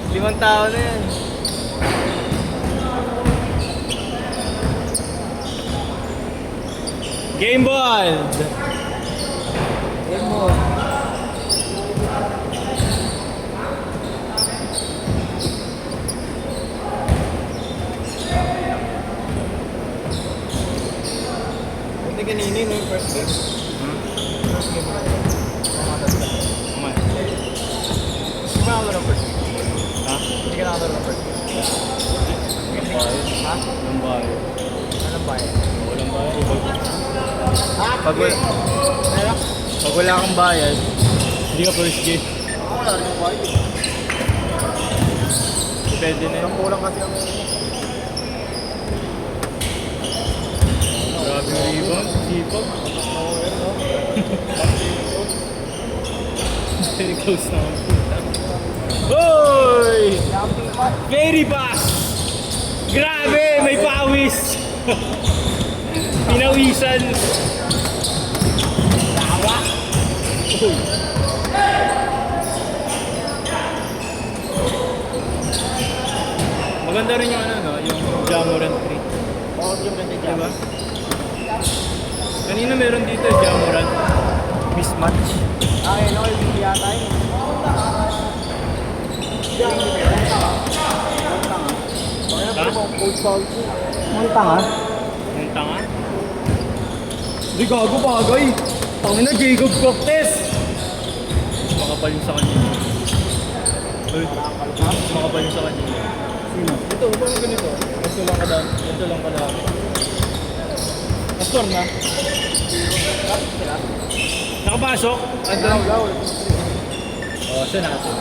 5 tao na yan. Game ball! Game mo. Hindi kanina no, yung first game. First game. Hindi ka nakatalo ng first game. Ha? Hindi ka nakatalo ng first game. Ha? Walang bayo. Anong bayo? Walang bayo. Ha? Pag wala kang bayad, hindi ka first game. Wala rin yung bayo. Depende na yun. Kulang kasi ang Grabe yung rebound, sipag. Very close na ako. Hoy! Very fast! Grabe! May pawis! Pinawisan! Tawa! Maganda rin yung ano, no? Yung Jamorant 3. Oo, yung ganda dyan. Diba? Kanina meron dito, Jamorant. Mismatch. Ay, no, yung hindi yata yun. Ha? Ang tanga. Yung tanga? Hindi gago bagay. Tangin na Jacob Cortez. Makapal yung sa kanya. Uy, makapal yung sa kanya. Sino? Ito, parang ganito. Ito lang kadami. Pastor na. Nakapasok? Ang gaw. Oo, saan natin?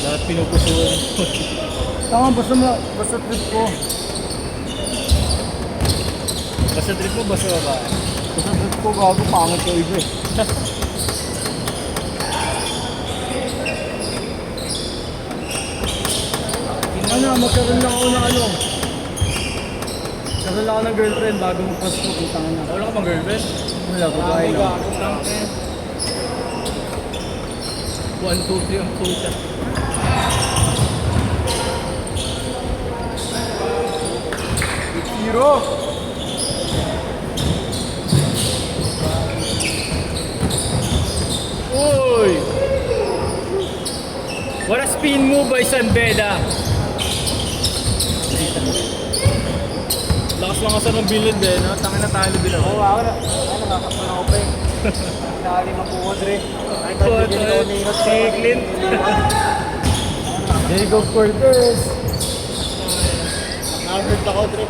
Lahat pinupusuan. Tama, basta trip ko. Basta trip mo, basta babae. Basta trip ko, gago, pangit ko iba eh. Ano, magkaroon lang ako ng ano. Magkaroon lang ako ng girlfriend bago magpasko, putang na. Wala ka bang girlfriend? Wala, babae lang. 1, 2, 3 ang puta. Hero! Uy! What a spin move by San Beda. Lakas lang kasi ng bilid eh, no? Tangin na talo din ako. Oo, ako na. Ano, nakakapon ako pa eh. Nakali mapuhod rin. Ay, bigyan ko ni Inot Si Clint. Jacob Cortez. Na-hurt ako, Dre.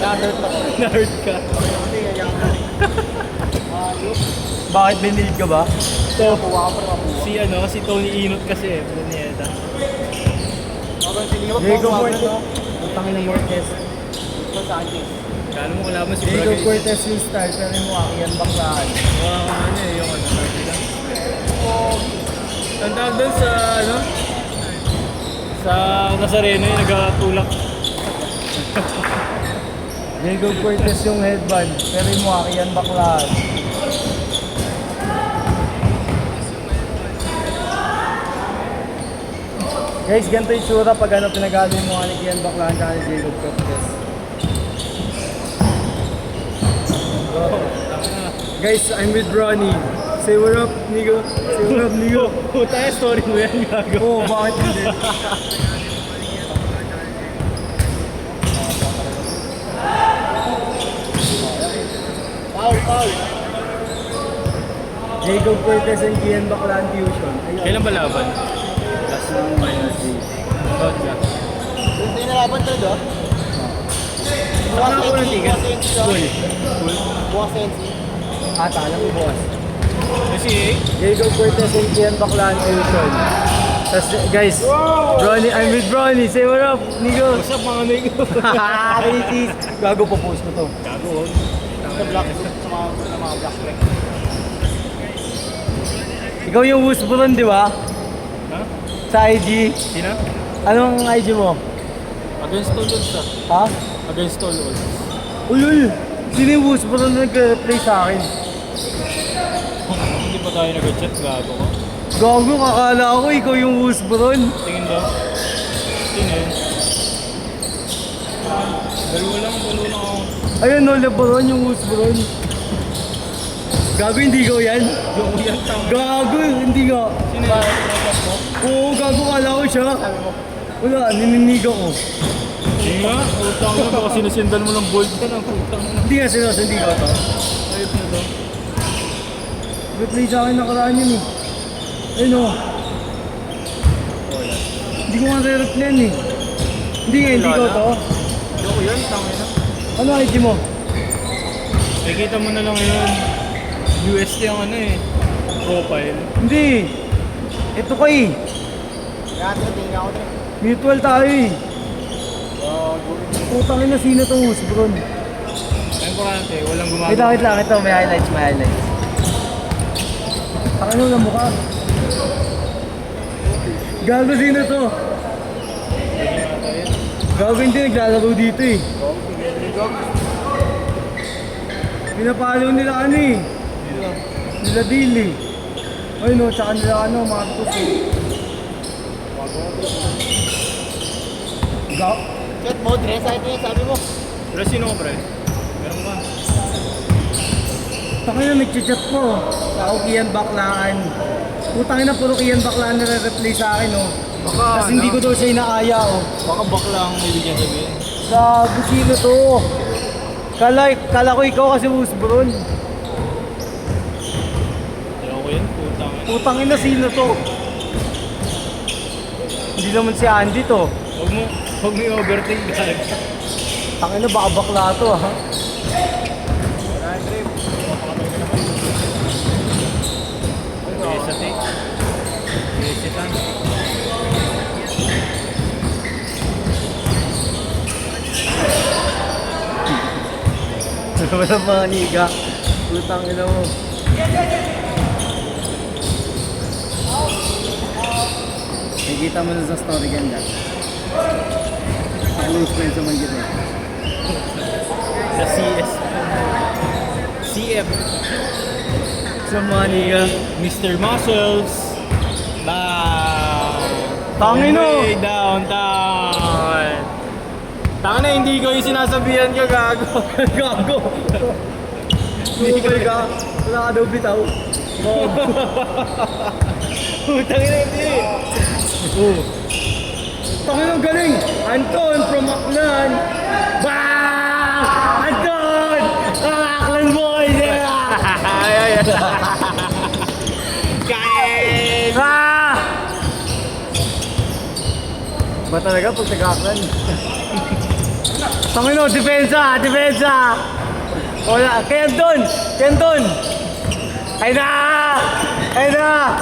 Na-hurt ako. Na-hurt ka. Kasi yayaman. Bakit binilig ka ba? So, kuha ka pa mapuha. Si Tony Inot kasi eh, Brunieta. Jacob Cortez. Ang tangin ng Cortez. Ito sa akin. Kala mo kalaban si Jacob Bragay. Cortez yung style, pero yung mukha, yan baklaan. Ano eh, yung ano, sabi lang. Tandaan doon sa, ano? Sa Nazareno yung nagkatulak. Jacob Cortez yung headband, pero yung mukha, yan baklaan. Guys, ganito yung tsura pag ano pinagalo yung mukha ni Kian Baklaan at ni Jacob Cortez. Guys, I'm with Ronnie. Say what up, Nigo. Say what up, Nigo. Puta yung story mo yan, gago. Oo, bakit hindi? Foul. Jacob Cortez and Kian Baklaan fusion. Kailan ba laban? Last ng minus D. About ka. Hindi nalaban talaga? Saan ako ng ticket? Full. Bukas Sensi. Alam mo bukas. Kasi Jacob Cortez and Kian Baklaan fusion. Tapos guys, Ronnie, I'm with Ronnie. Say what up, Nigo. what's up mga amigo? Gago pa post mo to. Gago, oh. Sa black, sa mga black track. Ikaw yung Wusburon, di ba? Ha? Sa IG. Sino? Anong IG mo? Against all odds ah. Ha? Against all odds. Ulul! Sino yung Wusburon na nag-play sa akin? Hindi ba tayo nag-chat, gago ko. Gago, kakala ko ikaw yung Wusbron. Tingin daw. Tingin. Dalawa lang ako. Ayun no, Lebron yung Wusbron. Gago, hindi ikaw yan? Yung yan, tama. Gago, hindi ka. Sino yan? Nag-chat mo? Oo, gago, kala ko siya. Wala, nininiga ko. Hindi nga. Utang mo. Baka sinusindan mo ng bold ka ng utang mo. Hindi nga sinusundi ko to. Ayot na to. Replay sa akin nakaraan yun eh. Ayun o. Hindi ko nga re-replyan eh. Hindi nga, hindi ko to. Yung yan, tama na. Ano ID mo? Nakikita mo na lang yun. UST ang ano eh. Profile. Hindi. Ito ko eh. Mutual tayo eh. Putang ina, sino tong Wusbron? Ang importante, walang gumagawa. Wait lang, ito, may highlights, may highlights. Ang ano na mukha? Gago, sino to? Gago, hindi naglalaro dito eh. Pinapalo nila ano eh. Nila deal eh. Ay no, tsaka nila ano, Marcos eh. Gago. Chat mo, dress site niya, sabi mo. Pero sino ko pre? Meron ba? Takay na nag-chat ko. Ako Kian Baklaan. Putang ina, puro Kian Baklaan na re-replay sa akin oh. Baka Tapos hindi ko daw siya inaaya oh. Baka bakla ang ibig niya sabihin. Gago, sino to? Kala ko ikaw kasi Wusbron. Ayaw ko yun, putang. Putang ina, sino to? Hindi naman si Andy to. Huwag mo i-overthink guys. Tangina, baka bakla to ha. Sa take. Sitan. Walang mga niga. Putang ina mo. Nakikita mo na sa story ganda. Close friends naman kita. Sa CS. CF. Sa mga niga. Mr. Muscles. Down. Tangin o! Way downtown. Tangin na, hindi ko yung sinasabihan ka, gago. Gago! Sumubay ka. Wala ka daw bitaw. Putang ina, hindi. Tangin ang galing! Anton from Aklan! Bang! Anton! Aklan boy! Ay. Kain! Ah! Ba talaga pag taga-Aklan? Tangin o, depensa! Depensa! Wala, Kenton! Kenton! Ay na! Ay na!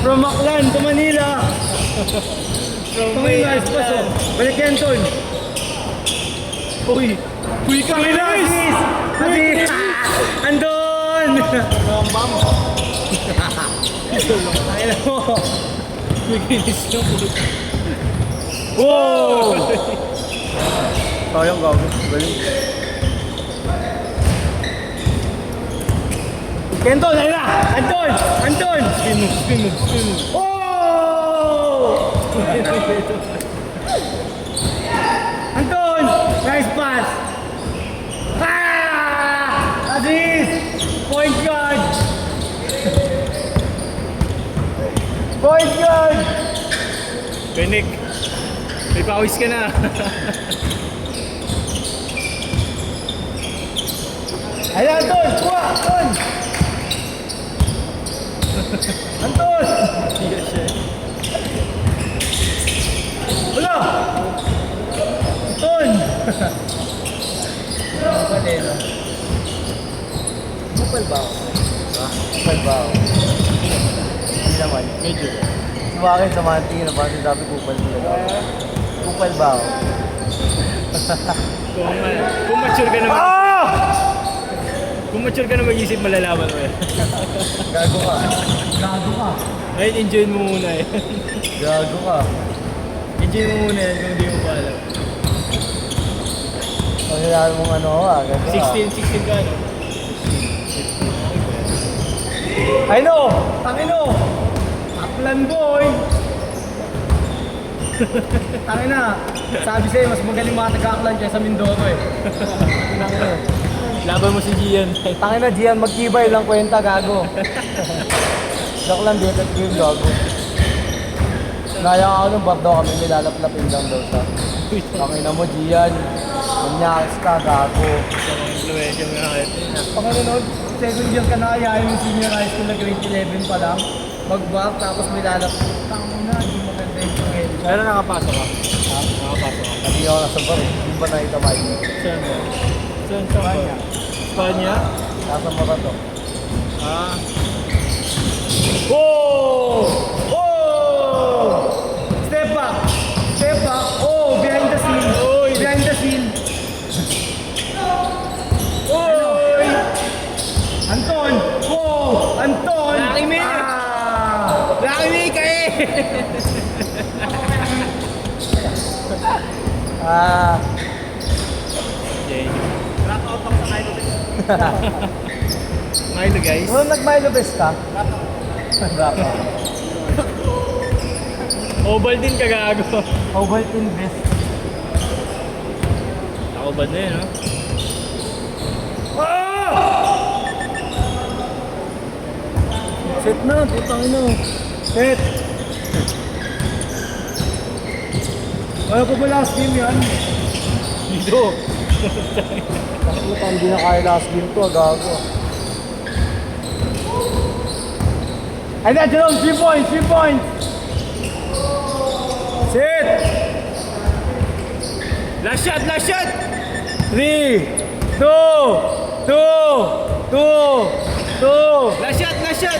From Aklan to Manila! Tangin na, esposo! Balik Kenton! Uy! Uy, kami na! Asis! Asis! Andon! Ma'am! Tangin na mo! Naginis na po. Wow! Sayang gago, galing. Kenton, ayun na! Anton! Anton! Spin move. Oh! Anton! Nice pass! Ah! Aziz! Point guard! Point guard! Benek, may pawis ka na. Ayun, Anton! Kuha! Anton! Anton! Wala! Anton! Kupal ba ako? Ha? Kupal ba ako? Hindi naman. Medyo. Sa akin, sa mga tingin na ba, sabi kupal talaga ako. Kupal ba ako? Kung mature ka naman. Ah! Kung mature ka na mag-isip, malalaman mo yan. Gago ka. Gago ka. Ngayon, enjoy mo muna eh. Gago ka. Enjoy mo muna yan kung di mo pa alam. Pagkailangan mong ano ka, gago ka. 16 ka, no? Ay no! Tangino! Aklan boy! Tangina! Sabi sa'yo, mas magaling mga taga-aklan kaysa Mindoro eh. Tangina. Laban mo si Gian. Tangina, Gian, magkibay lang kwenta, gago. Joke lang, dito at game, gago. Naya ako nung bardo kami, nilalaplapin lang daw sa. Tangina mo, Gian. Manyakis ka, gago. Influensya mo na ito. Panginoon, second year ka na kaya yung senior high school na grade 11 pa lang. Mag-back, tapos may lalap. Tangina, hindi maganda yung panginoon. Pero nakapasok ka. Ha? Nakapasok ka. Hindi ako nasa bar, hindi ba nakita ba yun? Saan ba? Saan ka ba? Spanya? Nasa mara to. Ah. Oh! Oh! Step back! Step back! Oh! Behind the scene! Oy! Behind the scene! Oy! Anton! Oh! Anton! Lucky me! Ah! Laki ni ka eh! Ah! Okay. Wrap out ako sa Milo Milo guys. Ano nag-Milo Best ka? Wrap up. Ovaltine ka gago. Ovaltine Best. Ako ba na yun, no? Set na, putang ino. Set. Ano pa ba last game yan? Dito. Puta, hindi na kaya last game to, gago. Ay na, Jerome, 3 points, 3 points! Set! Last shot, last shot! 3, 2, 2, 2, 2. Last shot, last shot!